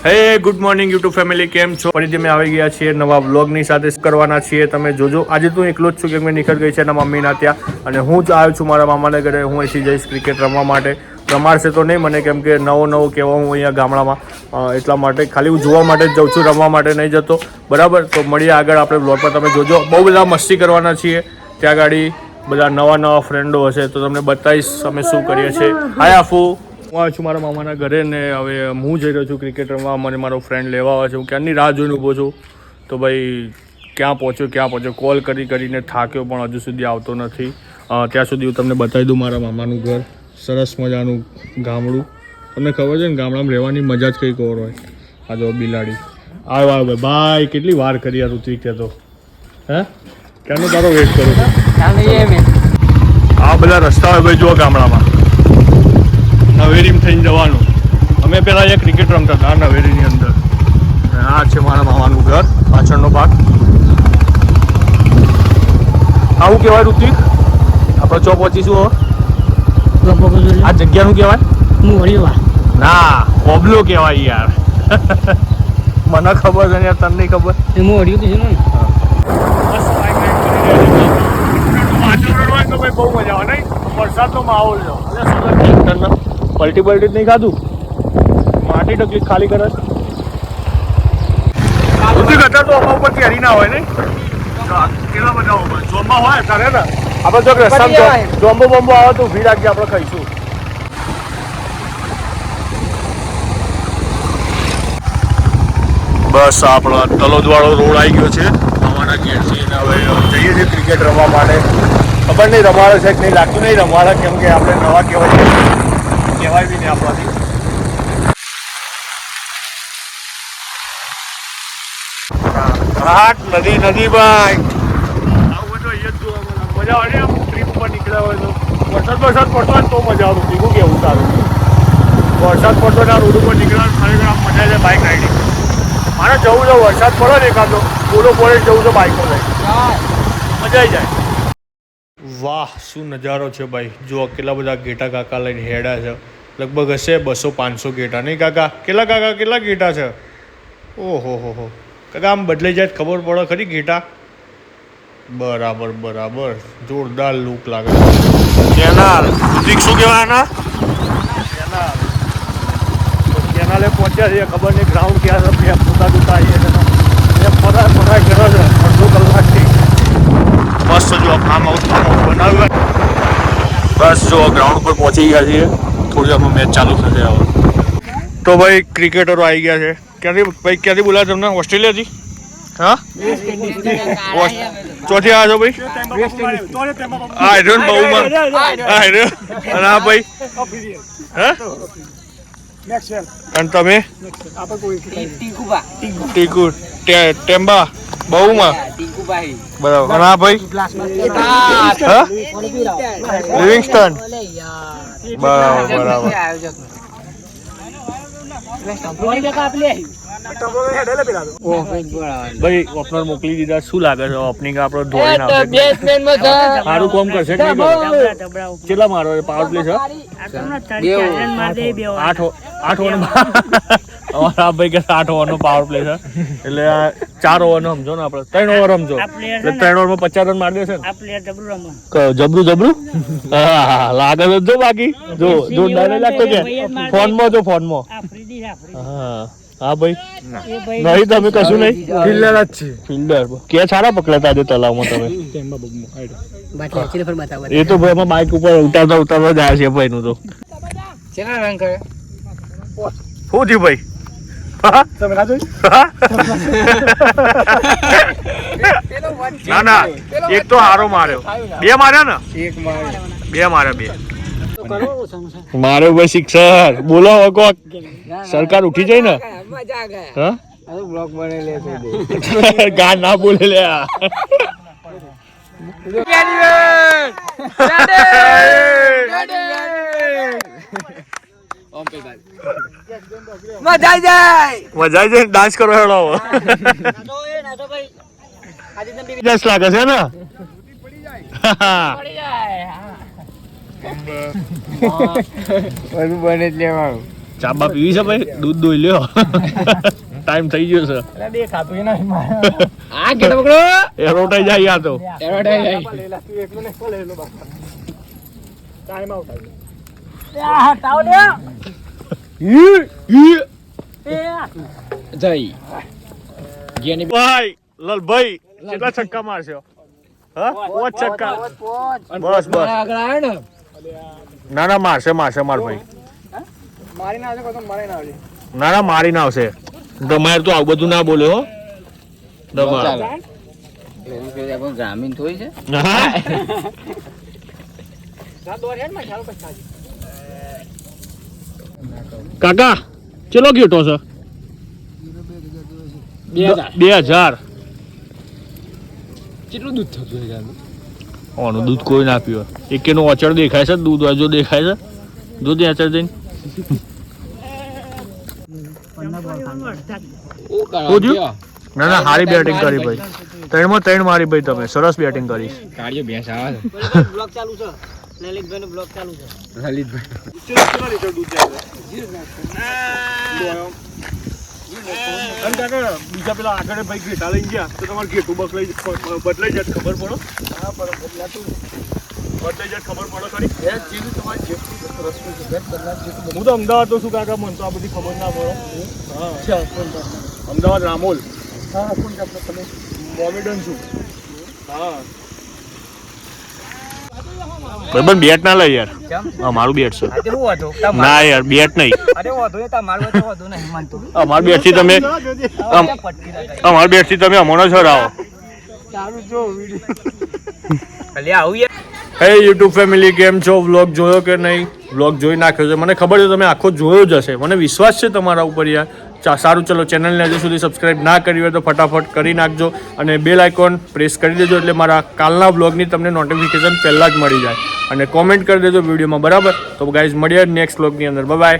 હે good morning YouTube family, કેમ છો? ફરીથી અમે આવી ગયા છીએ નવા વ્લોગની સાથે કરવાના છીએ. તમે જોજો, આજે તો એકલો જ છું કે મેં નીકળ ગઈ છે એના મમ્મીના ત્યાં, અને હું જ આવ્યો છું મારા મામાના ઘરે. હું અહીંથી જઈશ ક્રિકેટ રમવા માટે. રમાડશે તો નહીં મને, કેમ કે નવો કહેવા હું અહીંયા ગામડામાં, એટલા માટે ખાલી હું જોવા માટે જ જાઉં છું, રમવા માટે નહીં જતો. બરાબર, તો મળીએ આગળ આપણે વ્લોગ પર. તમે જોજો, બહુ બધા મસ્તી કરવાના છીએ ત્યાં ગાડી. બધા નવા ફ્રેન્ડો હશે તો તમને બતાવીશ અમે શું કરીએ છીએ. હાય આફુ, હું આવ્યો છું મારા મામાના ઘરે ને હવે હું જઈ રહ્યો છું ક્રિકેટ રમવા. મને મારો ફ્રેન્ડ લેવા આવે છે. હું ક્યારની રાહ જોઈને ઊભો છું. તો ભાઈ ક્યાં પહોંચ્યો, કોલ કરીને થાક્યો પણ હજુ સુધી આવતો નથી. ત્યાં સુધી હું તમને બતાવી દઉં મારા મામાનું ઘર. સરસ મજાનું ગામડું. તમને ખબર છે ને, ગામડામાં રહેવાની મજા જ કંઈક ઓર હોય. આ જો બિલાડી આવ્યો ભાઈ. કેટલી વાર કરી યાર ઋત્વિક તો. હે ક્યાંનો તારો વેટ કરું છું. આ બધા રસ્તા હોય ભાઈ, જુઓ ગામડામાં નવેરીમાં થઈને જવાનું. અમે પહેલાં અહીંયા ક્રિકેટ રમતા હતા નવેરીની અંદર. આ છે મારા મામાનું ઘર, પાછળનો ભાગ. આવું કહેવાય ઋત્વિક? આપણે ચો પહોંચીશું હવે. આ જગ્યાનું કહેવાય ના, ઓબલો કહેવાય યાર. મને ખબર છે યાર, તને નહીં ખબર? બહુ મજા આવે નહીં? વરસાદનો માહોલ છે. પલટી જ નહીં ખાધું? માટી ડગલી ખાલી કરે. અત્યારે તો અમારા ઉપર કેરી ના હોય નહીં? કેટલા બધા જોમ્બા હોય તારે ને. આપણે જો રસ્તામાં જોમ્બો બોમ્બો આવે તો ઊભી રાખજે, આપણે ખાઈશું. બસ આપણો તલોદવાળો રોડ આવી ગયો છે અમારા ઘેરથી. હવે જઈએ છીએ ક્રિકેટ રમવા માટે. ખબર નહીં રમાડે છે કે નહીં, લાગતું નહીં રમાડે, કેમ કે આપણે નવા કહેવાય બી નહીં આપણાથી. નદી ભાઈ, આવું બધું અહીંયા જ જોવા મજા આવે ને. ટ્રીપ પર નીકળ્યા હોય તો વરસાદ પડતો હોય તો મજા આવે. શું કેવું તારું? વરસાદ પડતો ને રોડ ઉપર નીકળવાનું ખરેખર આમ મજા છે બાઇક રાઇડિંગ. મારે જવું છે, વરસાદ પડે ને એકાદો બોલો પડે જવું છે બાઇકો લઈ, મજા આવી જાય. વાહ, શું નજારો છે ભાઈ. જુઓ કેટલા બધા ઘેટા કાકા લઈને હેડા છે. લગભગ હશે 200-500 ઘેટા નહીં કાકા? કેટલા ઘેટા છે? ઓહો કાકા, આમ બદલાઈ જાય ખબર પડે ખરી ઘેટા. બરાબર, જોરદાર લુક લાગે. કેનાલ શું કહેવાય? કેનાલે પહોંચ્યા છે. ખબર નહીં ગ્રાઉન્ડ ક્યાં છે. પોતા આવીએ ફરાય કરે છે અડધો કલાકથી. મસ્ત જો ફાર્મ હાઉસ બનાવ્યું. બસ જો ગ્રાઉન્ડ ઉપર પહોંચી ગયા છીએ. થોડી વારમાં મેચ ચાલુ થશે હવે. તો ભાઈ ક્રિકેટરો આવી ગયા છે. ક્યાંથી બોલાવ્યા તમને? ઓસ્ટ્રેલિયાથી? હા, ચોથી આવ્યા છો ભાઈ? હા ભાઈ. હા, અને તમે? ટીકુ ટેમ્બા બહુમાં. બરાબર. અને હા ભાઈ લિવિંગસ્ટન. બરાબર. ભાઈ ઓપનર મોકલી દીધા. શું લાગે છે ઓપનિંગ આપણો ધોઈને આવશે? સારું કામ કરશે કે નહીં? કેટલા મારો પાવર પ્લે છે? 8 ઓવર. અમારા ભાઈ કે 8 ઓવરનો પાવર પ્લે છે. એટલે 4 ઓવરનો સમજો ને, આપણે 3 ઓવર સમજો. એટલે 3 ઓવરમાં 50 રન મારી દેશે ને. જબરું. હા, લાગે તો જો. બાકી જો જોરદાર નહીં લાગતો કે? ફોનમાં. હા ભાઈ, નહીં તમે કશું નહીં, ફિલ્ડર જ છે. ફિલ્ડર કે સારા પકડાતા આજે તલાવમાં તમે? એ તો ભાઈ બાઇક ઉપર ઉતારતા જાય છે ભાઈ નું તો. શું થયું ભાઈ? ના, એક તો હારો માર્યો. 2 માર્યા ને? 2 માર્યા. મારો ભાઈ શિક્ષક બોલો કોક. સરકાર ઉઠી જાય ને. હા, ગાન ના બોલે લે. મજા જાય. ડાન્સ કરો હેડો. 10 લાગે છે ને? બને જ લેવાનું. ચા બા પીવી છે ભાઈ? દૂધ દોઈ લ્યો. ટાઈમ થઈ ગયો છે. આ કેડો પકડો એ રોટાઈ જાય આ તો. એરોડાઈ જાય ટાઈમ આઉટ આવી. જય ગેની ભાઈ લલભાઈ કેટલા છક્કા મારશો? હા, 5 છક્કા. બસ બસ. આગળ આવે ને ના ના, મારશે માર ભાઈ. મારી ના આવશે મારી ના આવશે ના ના, મારી ના આવશે. તમારે તો આવું બધું ના બોલે હો. ગ્રામીણ થોડી છે કાકા ચલો ગેટો છે? 2000. કેટલું દૂધ થતું છે? ઓનું દૂધ કોઈ ના પીવે. એકેનું અચળ દેખાય છે, દૂધ જો દેખાય છે. જો ત્યાં અચળ જઈને ના ના, હારી બેટિંગ કરી ભાઈ. 3 માં 3 મારી ભાઈ. તમે સરસ બેટિંગ કરી. કાળિયો ભેંસ આવે છે. બ્લોક ચાલુ છે. લલિતભાઈ નો બ્લોક ચાલુ છે. બીજા પેલા આગળ ભાઈ ઘેટા લઈ ગયા તો તમારે ઘેટું બદલાઈ જાય ખબર પડો. બદલાઈ જાય ખબર પડો ખરી. હું તો અમદાવાદ તો શું કાકા, મને તો આ બધી ખબર ના પડે. હા, અમદાવાદ રામોલ. મોમેડન છું. હા ભાઈ બંધ બેટ ના લઈ યાર. અમારું બેટ છે. ના યાર, બેટ નહીં. અમાર બેટ થી તમે અમાર બેટ થી તમે અમોનો છો રાવો. હે યુટ્યુબ ફેમિલી, કેમ છો? વ્લોગ જોયો કે નહીં? વ્લોગ જોઈ નાખ્યો છે, મને ખબર છે તમે આખો જોયો જ હશે. મને વિશ્વાસ છે તમારા ઉપર યાર. સારું, ચલો ચેનલને હજુ સુધી સબસ્ક્રાઇબ ના કરી હોય તો ફટાફટ કરી નાખજો અને બેલ આઇકોન પ્રેસ કરી દેજો એટલે મારા કાલના વ્લોગની તમને નોટિફિકેશન પહેલાં જ મળી જાય. અને કોમેન્ટ કરી દેજો વિડીયોમાં, બરાબર? તો ગાઈઝ મળીએ નેક્સ્ટ વ્લોગની અંદર. Bye bye.